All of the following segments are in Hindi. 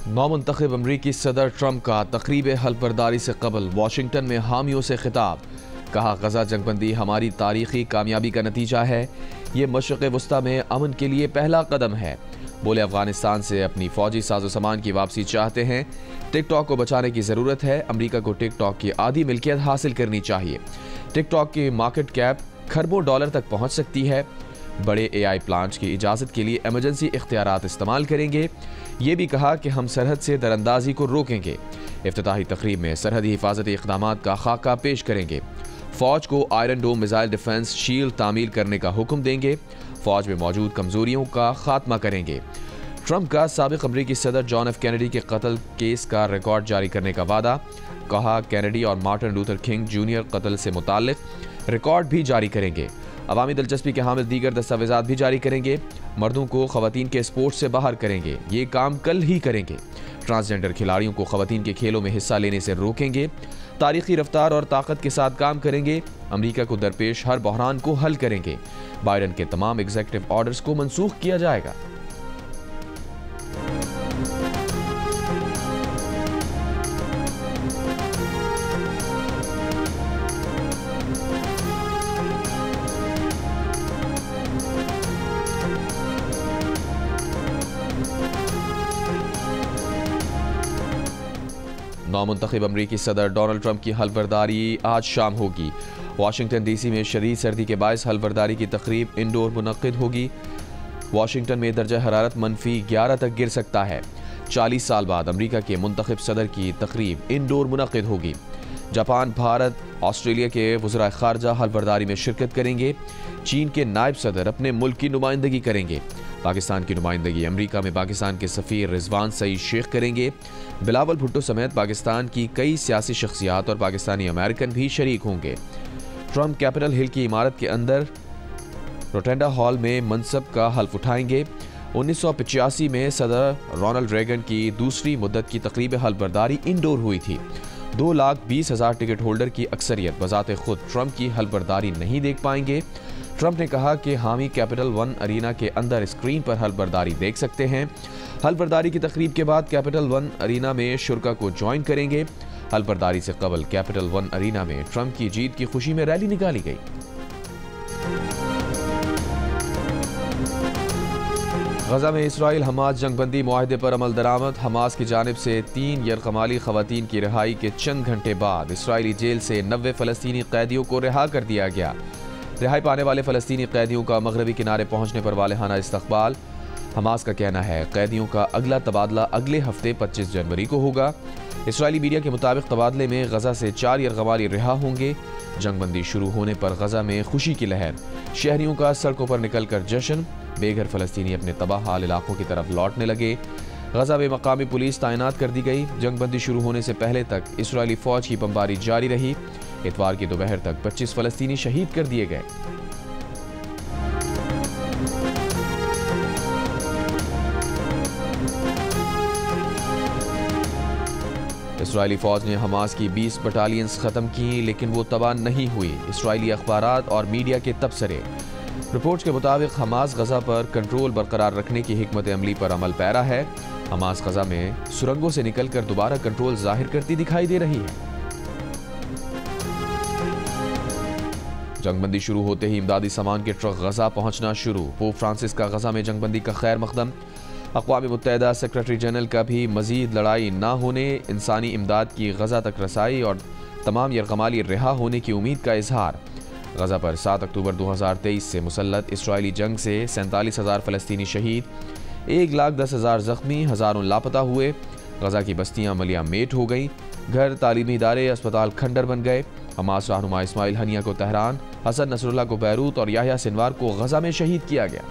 नौमुंतखब अमरीकी सदर ट्रंप का तकरीब हल्फबर्दारी से कबल वाशिंगटन में हामियों से खिताब। कहा, गजा जंगबंदी हमारी तारीखी कामयाबी का नतीजा है। ये मशरक़ वस्ता में अमन के लिए पहला कदम है। बोले, अफगानिस्तान से अपनी फौजी साजो सामान की वापसी चाहते हैं। टिकटॉक को बचाने की ज़रूरत है। अमरीका को टिकटॉक की आधी मिल्कियत हासिल करनी चाहिए। टिकटॉक की मार्केट कैप खरबों डॉलर तक पहुंच सकती है। बड़े AI प्लांट्स की इजाज़त के लिए एमरजेंसी इख्तियारात इस्तेमाल करेंगे। ये भी कहा कि हम सरहद से दरअंदाजी को रोकेंगे। इफ्तिताही तकरीब में सरहदी हिफाजती इक़दामात का खाका पेश करेंगे। फ़ौज को iron dome missile defence shield तामील करने का हुक्म देंगे। फ़ौज में मौजूद कमज़ोरियों का खात्मा करेंगे। ट्रंप का साबिक़ अमरीकी सदर जॉन F. कैनेडी के कत्ल केस का रिकॉर्ड जारी करने का वादा। कहा, कैनेडी और मार्टिन लूथर किंग जूनियर कत्ल से मुताल्लिक़ रिकॉर्ड भी जारी करेंगे। अवामी दिलचस्पी के हामिल दीगर दस्तावेज़ात भी जारी करेंगे। मर्दों को ख़वातीन के स्पोर्ट्स से बाहर करेंगे। ये काम कल ही करेंगे। ट्रांसजेंडर खिलाड़ियों को ख़वातीन के खेलों में हिस्सा लेने से रोकेंगे। तारीखी रफ्तार और ताकत के साथ काम करेंगे। अमरीका को दरपेश हर बहरान को हल करेंगे। बाइडन के तमाम एग्जीक्यूटिव ऑर्डर्स को मनसूख किया जाएगा। नौमुंतखब अमरीकी सदर डोनाल्ड ट्रंप की हल्फबर्दारी आज शाम होगी। वाशिंगटन DC में शदीद सर्दी के बायस हल्फबर्दारी की तकरीब इंडोर मुनक्किद होगी। वाशिंगटन में दर्जा हरारत -11 तक गिर सकता है। 40 साल बाद अमरीका के मुंतखब सदर की तकरीब इंडोर मुनक्किद होगी। जापान, भारत, ऑस्ट्रेलिया के वज़राए ख़ारजा हल्फबर्दारी में शिरकत करेंगे। चीन के नायब सदर अपने मुल्क की नुमाइंदगी करेंगे। पाकिस्तान की नुमाइंदगी अमरीका में पाकिस्तान के सफ़ीर रिजवान सईद शेख करेंगे। बिलावल भुट्टो समेत पाकिस्तान की कई सियासी शख्सियात और पाकिस्तानी अमेरिकन भी शरीक होंगे। ट्रंप कैपिटल हिल की इमारत के अंदर रोटेंडा हॉल में मनसब का हल्फ उठाएंगे। 1985 में सदर रोनाल्ड रेगन की दूसरी मुद्दत की तकरीब हल्फबर्दारी इंडोर हुई थी। 2,20,000 टिकट होल्डर की अक्सरियत बजाते खुद ट्रंप की हल्फबर्दारी नहीं देख पाएंगे। ट्रंप ने कहा कि हामी कैपिटल वन अरीना के अंदर स्क्रीन पर हल्फबर्दारी देख सकते हैं। हल्फबर्दारी की तकरीब के बाद कैपिटल वन अरीना में शुरका को ज्वाइन करेंगे। हल्फबर्दारी से कबल कैपिटल वन अरीना में ट्रंप की जीत की खुशी में रैली निकाली गई। गजा में इसराइल हमास जंगबंदी मुआहदे पर अमल दरामद। हमास की जानिब से 3 यरगमाली खवातीन की रिहाई के चंद घंटे बाद इसराइली जेल से 90 फ़लस्तीनी कैदियों को रिहा कर दिया गया। रिहाई पाने वाले फ़लस्तीनी कैदियों का मगरबी किनारे पहुंचने पर वालेहाना इस्तकबाल। हमास का कहना है कैदियों का अगला तबादला अगले हफ्ते 25 जनवरी को होगा। इसराइली मीडिया के मुताबिक तबादले में गजा से 4 यरगमाली रिहा होंगे। जंगबंदी शुरू होने पर गजा में खुशी की लहर। शहरियों का सड़कों पर निकलकर जश्न। बेघर फ़लस्तीनी अपने तबाह हाल इलाकों की तरफ लौटने लगे। गजा में मकामी पुलिस तैनात कर दी गई। जंगबंदी शुरू होने से पहले तक इसराइली फ़ौज की बमबारी जारी रही। इतवार की दोपहर तक 25 फ़लस्तीनी शहीद कर दिए गए। इसराइली फ़ौज ने हमास की 20 बटालियंस ख़त्म की, लेकिन वो तबाह नहीं हुई। इसराइली अखबारात और मीडिया के तबसरे। रिपोर्ट्स के मुताबिक हमास गजा पर कंट्रोल बरकरार रखने की हिकमत अमली पर अमल पैरा है। हमास गजा में सुरंगों से निकलकर दोबारा कंट्रोल जाहिर करती दिखाई दे रही है। जंगबंदी शुरू होते ही इमदादी सामान के ट्रक गजा पहुंचना शुरू। पोप फ्रांसिस का गजा में जंगबंदी का खैर मकदम। अक़वाम मुत्तहिदा सेक्रेटरी जनरल का भी मजीद लड़ाई ना होने, इंसानी इमदाद की गजा तक रसाई और तमाम यरगमाली रिहा होने की उम्मीद का इजहार। गजा पर 7 अक्टूबर 2023 से मुसल्लत इसराइली जंग से 47,000 फ़लस्तीनी शहीद, 1,10,000 ज़ख्मी, हज़ारों लापता हुए। गजा की बस्तियाँ मलिया मेट हो गईं। घर, तालीमी इदारे, अस्पताल खंडर बन गए। हमास रहनुमा इस्माइल हनिया को तेहरान, हसन नसरुल्लाह को बैरूत और याह्या सिनवार को गजा में शहीद किया गया।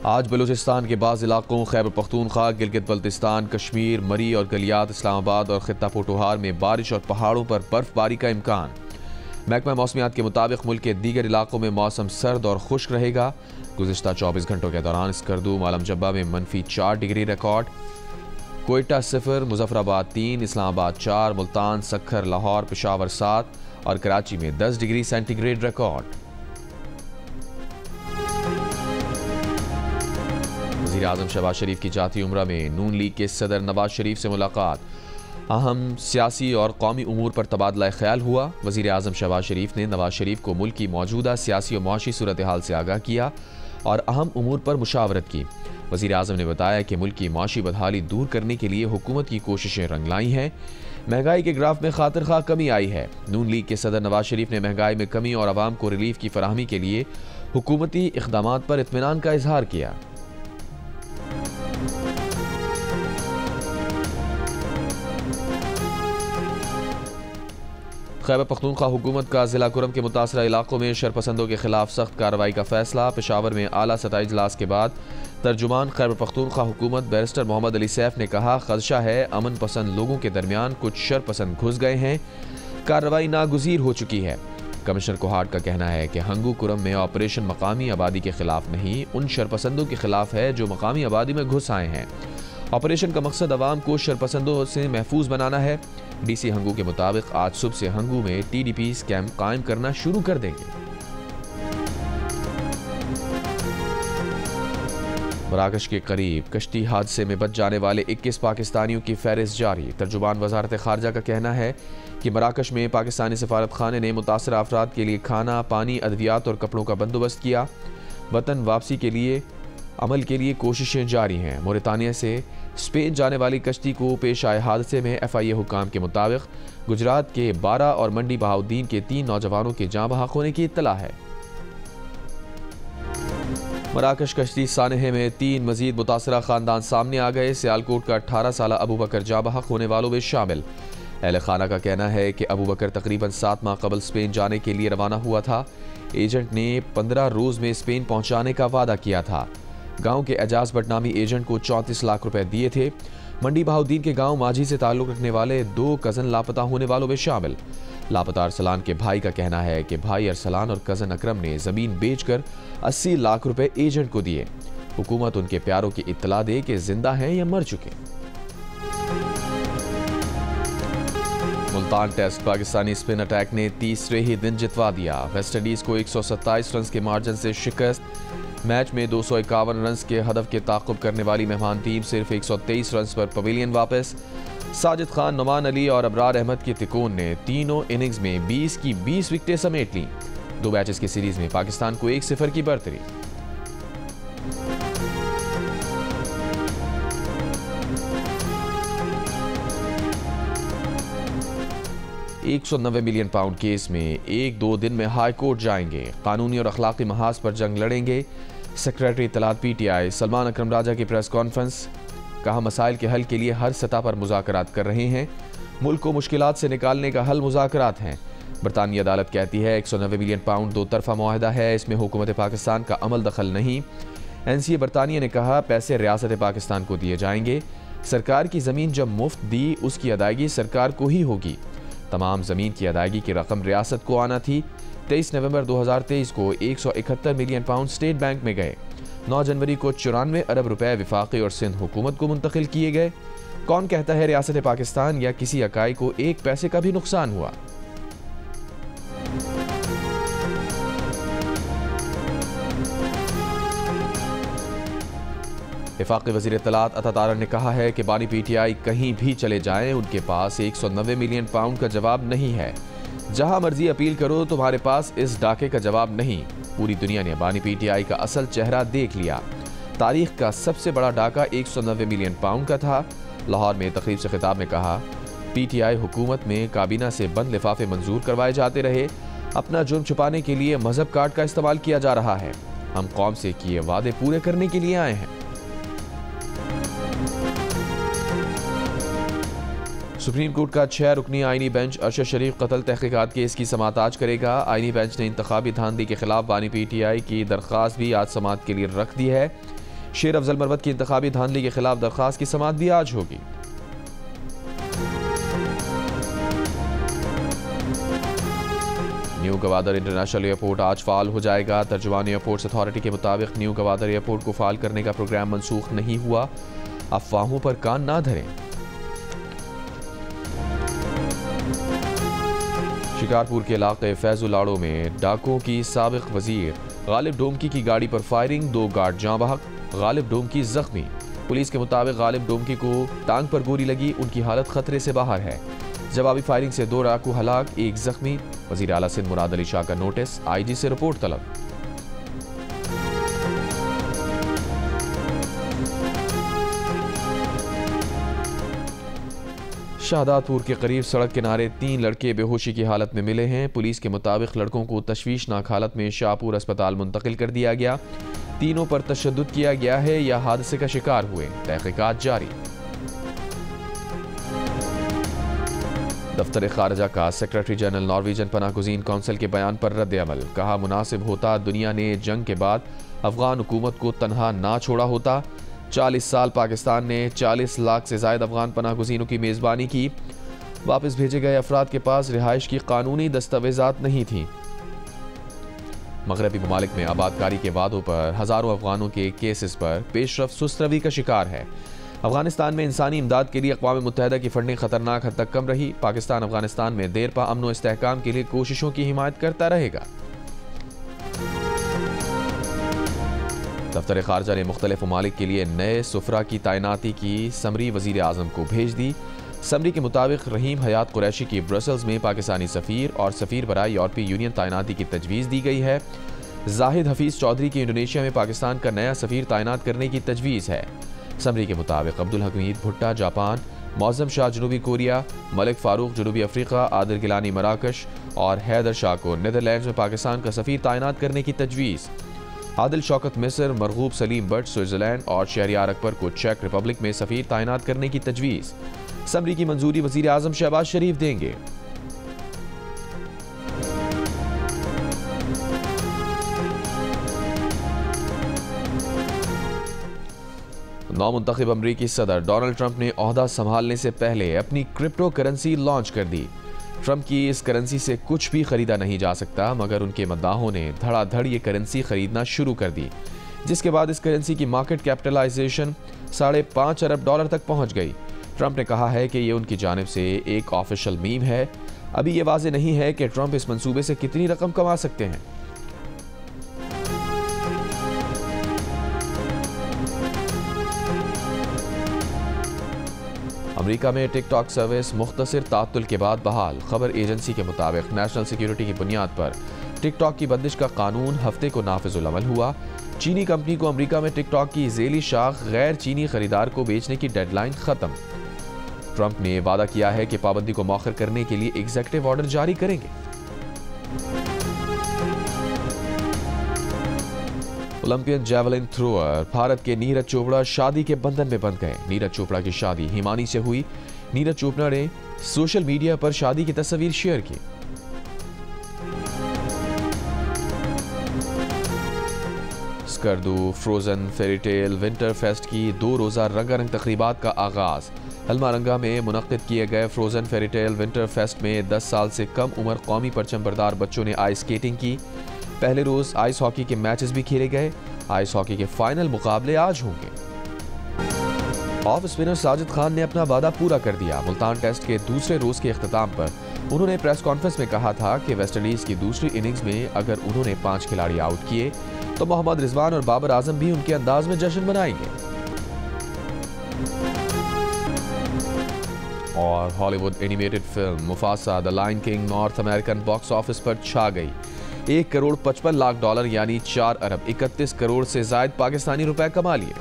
आज बलूचिस्तान के बाज़ इलाकों खैबर पख्तूनख्वा, गिलगित बल्तिस्तान, कश्मीर, मरी और गलियात, इस्लामाबाद और खित्ता पोटोहार में बारिश और पहाड़ों पर बर्फबारी का इम्कान। महकमा मौसमियात के मुताबिक मुल्क के दीगर इलाकों में मौसम सर्द और खुश्क रहेगा। गुज़िश्ता 24 घंटों के दौरान स्कर्दू, मालम जब्बा में -4 डिग्री रिकॉर्ड। कोयटा 0, मुजफ्फराबाद 3, इस्लामाबाद 4, मुल्तान, सक्खर, लाहौर, पेशावर 7 और कराची में 10 डिग्री सेंटीग्रेड रिकॉर्ड। वज़ीर आज़म शहबाज शरीफ की जाती उम्रा में नून लीग के सदर नवाज शरीफ से मुलाकात। अहम सियासी और कौमी उमूर पर तबादला ख्याल हुआ। वज़ीर आज़म शहबाज शरीफ ने नवाज शरीफ को मुल्क की मौजूदा सियासी और मुआशी सूरत हाल से आगाह किया और अहम उमूर पर मुशावरत की। वज़ीर आज़म ने बताया कि मुल्क की मुआशी बदहाली दूर करने के लिए हुकूमत की कोशिशें रंग लाई हैं। महंगाई के ग्राफ में खातिर खा कमी आई है। नून लीग के सदर नवाज शरीफ ने महंगाई में कमी और आवाम को रिलीफ की फराहमी के लिए हुकूमती इक़दामात पर इत्मीनान का इजहार किया। खैबर पख्तूनख्वा हुकूमत का जिला कुरम के मुतासरा इलाकों में शरपसंदों के खिलाफ सख्त कार्रवाई का फैसला। पेशावर में आला सतही इजलास के बाद तर्जुमान खैबर पख्तूनख्वा हुकूमत बैरिस्टर मोहम्मद अली सैफ ने कहा, खदशा है अमन पसंद लोगों के दरमियान कुछ शरपसंद घुस गए हैं, कार्रवाई नागुज़ीर हो चुकी है। कमिश्नर कोहाट का कहना है कि हंगू कुरम में ऑपरेशन मकामी आबादी के खिलाफ नहीं, उन शरपसंदों के खिलाफ है जो मकामी आबादी में घुस आए हैं। ऑपरेशन का मकसद अवाम को शरपसंदों से महफूज बनाना है। डीसी हंगू के मुताबिक आज सुबह से हंगू में टीडीपी कैंप कायम करना शुरू कर देंगे। मराकश के करीब कश्ती हादसे में बच जाने वाले 21 पाकिस्तानियों की फहरिस्त जारी। तर्जुमान वजारत खारजा का कहना है कि मराकश में पाकिस्तानी सफारत खाने ने मुतासर अफराद के लिए खाना, पानी, अद्वियात और कपड़ों का बंदोबस्त किया। वतन वापसी के लिए अमल के लिए कोशिशें जारी हैं। मोरितानिया से स्पेन जाने वाली कश्ती को पेश आए हादसे में FIA हुकाम के मुताबिक गुजरात के 12 और मंडी बहाउद्दीन के 3 नौजवानों के जाँ बहक होने की इत्तला है। मराकश कश्ती सानहे में 3 मजीद मुतासरा खानदान सामने आ गए। सियालकोट का 18 साल अबू बकर जाँ बहक होने वालों में शामिल। अहले खाना का कहना है कि अबू बकर तकरीबन 7 माह कबल स्पेन जाने के लिए रवाना हुआ था। एजेंट ने 15 रोज में स्पेन पहुंचाने का वादा किया था। गांव के एजाज भट्ट नामी एजेंट को 34 लाख रुपए दिए थे। मंडी बहाउद्दीन के गांव माझी से ताल्लुक रखने वाले 2 कजन लापता होने वालों में शामिल। लापता अरसलान के भाई का कहना है कि भाई अरसलान और कजन अकरम ने जमीन बेचकर 80 लाख रुपए एजेंट को दिए। हुकूमत उनके प्यारों की इत्तला दे कि जिंदा हैं या मर चुके। Multan test Pakistani spin attack ने तीसरे ही दिन जितवा दिया। वेस्टइंडीज को 127 रन के मार्जिन से शिकस्त। मैच में 251 रन के हदफ के ताक़ुब करने वाली मेहमान टीम सिर्फ 123 रन पर पवेलियन वापस। साजिद खान, नुमान अली और अबरार अहमद की तिकोन ने तीनों इनिंग्स में 20 की 20 विकेटें समेट लीं। 2 मैचेस की सीरीज में पाकिस्तान को 1-0 की बढ़तरी। £190 मिलियन केस में 1-2 दिन में हाई कोर्ट जाएंगे। कानूनी और अखलाकी महाज पर जंग लड़ेंगे। सेक्रेटरी इत्तलात PTI सलमान अकरम राजा की प्रेस कॉन्फ्रेंस। कहा, मसाइल के हल के लिए हर सतह पर मुज़ाकरात कर रहे हैं। मुल्क को मुश्किलात से निकालने का हल मुज़ाकरात हैं। बरतानी अदालत कहती है 190 मिलियन पाउंड 2 तरफा मुआहदा है, इसमें हुकूमत पाकिस्तान का अमल दखल नहीं। NCA बरतानिया ने कहा, पैसे रियासत पाकिस्तान को दिए जाएंगे। सरकार की ज़मीन जब मुफ्त दी उसकी अदायगी सरकार को ही होगी। तमाम ज़मीन की अदायगी की रकम रियासत को आना थी। 23 नवंबर 2023 को 171 मिलियन पाउंड स्टेट बैंक में गए। 9 जनवरी को 94 अरब रुपए विफाकी और सिंध हुकूमत को मुंतकिल किए गए। कौन कहता है रियासत पाकिस्तान या किसी इकाई को 1 पैसे का भी नुकसान हुआ। वफाकी वज़ीर इत्तलात अता तारर ने कहा है कि बानी PTI कहीं भी चले जाएं, उनके पास 190 मिलियन पाउंड का जवाब नहीं है। जहां मर्जी अपील करो, तुम्हारे पास इस डाके का जवाब नहीं। पूरी दुनिया ने बानी PTI का असल चेहरा देख लिया। तारीख का सबसे बड़ा डाका 190 मिलियन पाउंड का था। लाहौर में तकरीब से खिताब में कहा, PTI हुकूमत में काबीना से बंद लिफाफे मंजूर करवाए जाते रहे। अपना जुर्म छुपाने के लिए मजहब कार्ड का इस्तेमाल किया जा रहा है। हम कौम से किए वादे पूरे करने के लिए आए हैं। सुप्रीम कोर्ट का 6 रुकनी आईनी बेंच अरशद शरीफ कत्ल तहकीकात केस की समाअत आज करेगा। आईनी बेंच ने इंतखाबी धांधली के खिलाफ बानी PTI की दरख्वास्त भी आज समाअत के लिए रख दी है। शेर अफजल मरवत की इंतखाबी धांधली के खिलाफ दरख्वास्त की समाअत भी आज होगी। न्यू गवादर इंटरनेशनल एयरपोर्ट आज फाल हो जाएगा। तर्जुमान एयरपोर्ट्स अथॉरिटी के मुताबिक न्यू गवादर एयरपोर्ट को फाल करने का प्रोग्राम मनसूख नहीं हुआ। अफवाहों पर कान ना धरें। शिकारपुर के इलाके फैजुलाड़ो में डाकुओं की साबिक वजीर गालिब डोमकी की गाड़ी पर फायरिंग, 2 गार्ड जाँ बहक, गालिब डोमकी जख्मी। पुलिस के मुताबिक गालिब डोमकी को टांग पर गोली लगी, उनकी हालत खतरे से बाहर है। जवाबी फायरिंग से 2 डाकू हलाक, 1 जख्मी। वजीर आला सिंध मुराद अली शाह का नोटिस, IG से रिपोर्ट तलब। शाहदादपुर के करीब सड़क किनारे 3 लड़के बेहोशी की हालत में मिले हैं। पुलिस के मुताबिक लड़कों को तशवीशनाक हालत में शाहपुर अस्पताल मुंतकिल कर दिया गया। तीनों पर तशद्दुद किया गया है या हादसे का शिकार हुए, तहकीकात जारी। दफ्तर खारजा का सेक्रेटरी जनरल नॉर्वेजन पनाहगुज़ीन कौंसिल के बयान पर रद्द अमल। कहा, मुनासिब होता दुनिया ने जंग के बाद अफगान हुकूमत को तनहा ना छोड़ा होता। 40 साल पाकिस्तान ने 40 लाख से ज़ायद अफगान पनाहगुज़ीनों की मेज़बानी की। वापस भेजे गए अफराद के पास रिहाइश की कानूनी दस्तावेजात नहीं थी। मगरबी ममालिक में आबादकारी के वादों पर हज़ारों अफगानों के केसेस पर पेशरफ सुस्त रवी का शिकार है। अफगानिस्तान में इंसानी इमदाद के लिए अक़वाम मुत्तहिदा की फंडिंग खतरनाक हद तक कम रही। पाकिस्तान अफगानिस्तान में देरपा अमन व इस्तेहकाम के लिए कोशिशों की हिमायत करता रहेगा। दफ्तर खारजा ने मुख्तलिफ ममालिक के लिए नए सुफरा की तैनाती की समरी वज़ीर आज़म को भेज दी। समरी के मुताबिक रहीम हयात कुरैशी की ब्रसल्स में पाकिस्तानी सफ़ीर और सफ़ीर बराए यूरोपीय यूनियन तैनाती की तजवीज़ दी गई है। जाहिद हफीज़ चौधरी की इंडोनेशिया में पाकिस्तान का नया सफ़ीर तैनात करने की तजवीज़ है। समरी के मुताबिक अब्दुल हमीद भुट्टा जापान, मौज़म शाह जनूबी कोरिया, मलिक फ़ारूक जनूबी अफ्रीका, आदिल गिलानी मराकश और हैदर शाह को नीदरलैंड्स में पाकिस्तान का सफ़ीर तैनात करने की तजवीज़। आदिल शौकत मिस्र, मरगूब सलीम बट स्विट्ज़रलैंड और शहरियार अकबर को चेक रिपब्लिक में सफ़ीर तैनात करने की तजवीज़। समरी की मंजूरी वज़ीर आज़म शहबाज शरीफ देंगे। नौमुंतखब अमरीकी सदर डोनाल्ड ट्रंप ने ओहदा संभालने से पहले अपनी क्रिप्टो करेंसी लॉन्च कर दी। ट्रंप की इस करेंसी से कुछ भी खरीदा नहीं जा सकता, मगर उनके मद्दाहों ने धड़ाधड़ ये करेंसी खरीदना शुरू कर दी, जिसके बाद इस करेंसी की मार्केट कैपिटलाइजेशन $5.5 अरब तक पहुंच गई। ट्रंप ने कहा है कि ये उनकी जानिब से एक ऑफिशियल मीम है। अभी ये वाज़ेह नहीं है कि ट्रंप इस मंसूबे से कितनी रकम कमा सकते हैं। अमेरिका में टिकटॉक सर्विस मुख्तसर तात्तुल के बाद बहाल। खबर एजेंसी के मुताबिक नेशनल सिक्योरिटी की बुनियाद पर टिकटॉक की बंदिश का कानून हफ्ते को नाफिजुल अमल हुआ। चीनी कंपनी को अमेरिका में टिकटॉक की ज़ेली शाख गैर चीनी खरीदार को बेचने की डेडलाइन खत्म। ट्रंप ने वादा किया है कि पाबंदी को मौखर करने के लिए एग्जीक्यूटिव ऑर्डर जारी करेंगे। ओलंपियन जैवलिन थ्रोअर भारत के नीरज चोपड़ा शादी के बंधन में बंध गए। नीरज चोपड़ा की शादी हिमानी से हुई। नीरज चोपड़ा ने सोशल मीडिया पर शादी की तस्वीर शेयर की। Skardu frozen fairy tale winter fest की 2 रोज़ा रंगारंग तकरीबात का आगाज। हल्मारंगा में मुनक्किद किए गए फ्रोजन फेरीटेल विंटर फेस्ट में 10 साल से कम उम्र कौमी परचम बरदार बच्चों ने आइस स्केटिंग की। पहले रोज आइस हॉकी के मैचेस भी खेले गए। आइस हॉकी के फाइनल मुकाबले आज होंगे। ऑफ स्पिनर साजिद खान ने अपना वादा पूरा कर दिया। मुल्तान टेस्ट के दूसरे रोज के इख्तिताम पर उन्होंने प्रेस कॉन्फ्रेंस में कहा था कि वेस्टइंडीज की दूसरी इनिंग्स में अगर उन्होंने 5 खिलाड़ी आउट किए तो मोहम्मद रिजवान और बाबर आजम भी उनके अंदाज में जश्न मनाएंगे। और Hollywood animated film Mufasa the Lion King North American box office पर छा गई। $1.55 करोड़ यानी $4 अरब 31 करोड़ से ज्यादा पाकिस्तानी रुपए कमा लिए।